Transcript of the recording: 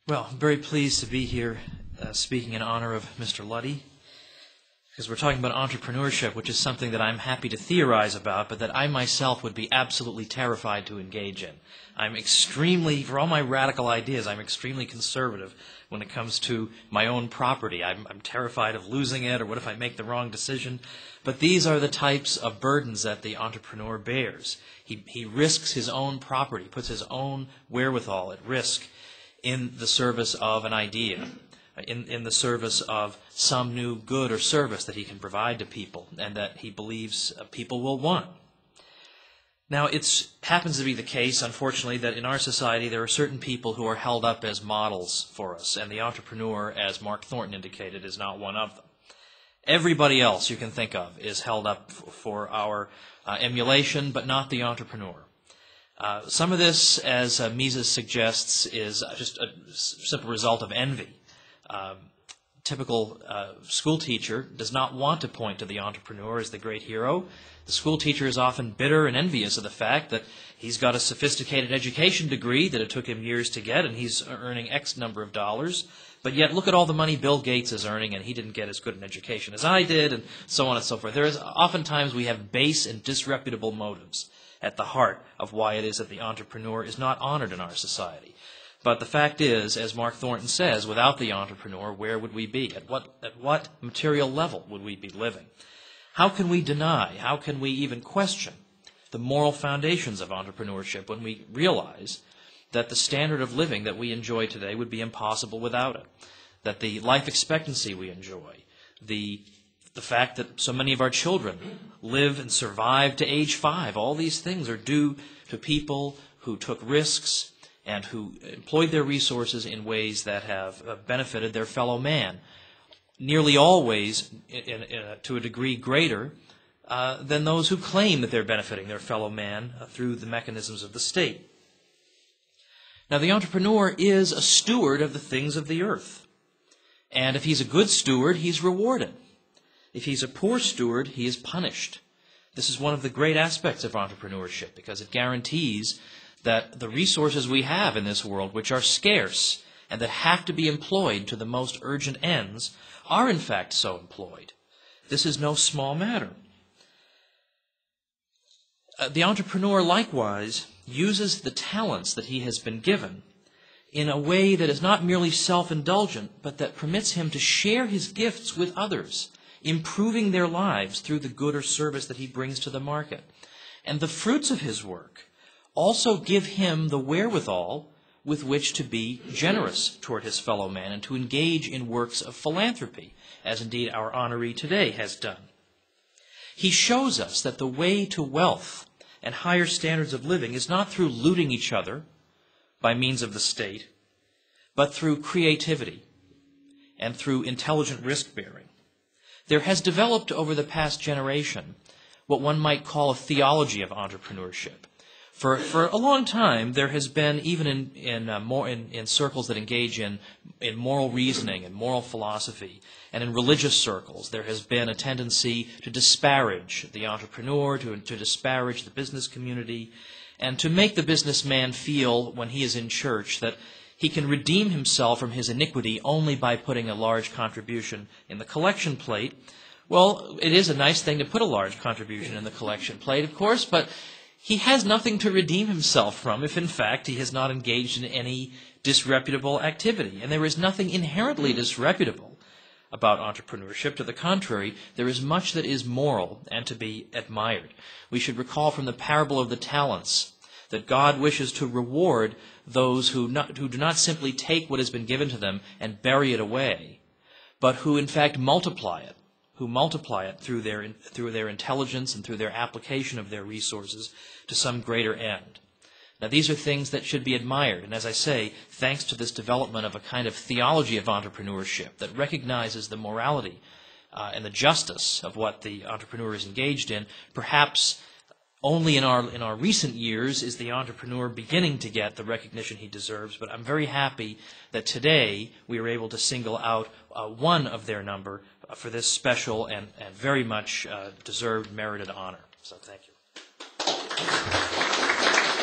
Well, I'm very pleased to be here speaking in honor of Mr. Luddy, because we're talking about entrepreneurship, which is something that I'm happy to theorize about, but that I myself would be absolutely terrified to engage in. For all my radical ideas, I'm extremely conservative when it comes to my own property. I'm terrified of losing it, or what if I make the wrong decision? But these are the types of burdens that the entrepreneur bears. He risks his own property, puts his own wherewithal at risk in the service of an idea, in the service of some new good or service that he can provide to people and that he believes people will want. Now, it happens to be the case, unfortunately, that in our society there are certain people who are held up as models for us, and the entrepreneur, as Mark Thornton indicated, is not one of them. Everybody else you can think of is held up for our emulation, but not the entrepreneur. Some of this, as Mises suggests, is just a simple result of envy. Typical school teacher does not want to point to the entrepreneur as the great hero. The school teacher is often bitter and envious of the fact that he's got a sophisticated education degree that it took him years to get, and he's earning X number of dollars. But yet, look at all the money Bill Gates is earning, and he didn't get as good an education as I did, and so on and so forth. Oftentimes we have base and disreputable motives at the heart of why it is that the entrepreneur is not honored in our society. But the fact is, as Mark Thornton says, without the entrepreneur, where would we be? At what material level would we be living? How can we deny, how can we even question the moral foundations of entrepreneurship when we realize that the standard of living that we enjoy today would be impossible without it? That the life expectancy we enjoy, the fact that so many of our children live and survive to age 5, all these things are due to people who took risks and who employed their resources in ways that have benefited their fellow man, nearly always to a degree greater than those who claim that they're benefiting their fellow man through the mechanisms of the state. Now, the entrepreneur is a steward of the things of the earth. And if he's a good steward, he's rewarded. If he's a poor steward, he is punished. This is one of the great aspects of entrepreneurship, because it guarantees that the resources we have in this world, which are scarce and that have to be employed to the most urgent ends, are in fact so employed. This is no small matter. The entrepreneur likewise uses the talents that he has been given in a way that is not merely self-indulgent, but that permits him to share his gifts with others, improving their lives through the good or service that he brings to the market. And the fruits of his work also give him the wherewithal with which to be generous toward his fellow man and to engage in works of philanthropy, as indeed our honoree today has done. He shows us that the way to wealth and higher standards of living is not through looting each other by means of the state, but through creativity and through intelligent risk-bearing. There has developed over the past generation what one might call a theology of entrepreneurship. For a long time, there has been, even in circles that engage in moral reasoning and moral philosophy, and in religious circles, there has been a tendency to disparage the entrepreneur, to disparage the business community, and to make the businessman feel, when he is in church, that he can redeem himself from his iniquity only by putting a large contribution in the collection plate. Well, it is a nice thing to put a large contribution in the collection plate, of course, but he has nothing to redeem himself from if, in fact, he has not engaged in any disreputable activity. And there is nothing inherently disreputable about entrepreneurship. To the contrary, there is much that is moral and to be admired. We should recall from the parable of the talents that God wishes to reward those who do not simply take what has been given to them and bury it away, but who in fact multiply it, through their intelligence and through their application of their resources to some greater end. Now, these are things that should be admired, and as I say, thanks to this development of a kind of theology of entrepreneurship that recognizes the morality and the justice of what the entrepreneur is engaged in, perhaps only in our recent years is the entrepreneur beginning to get the recognition he deserves, but I'm very happy that today we are able to single out one of their number for this special and very much deserved, merited honor. So thank you.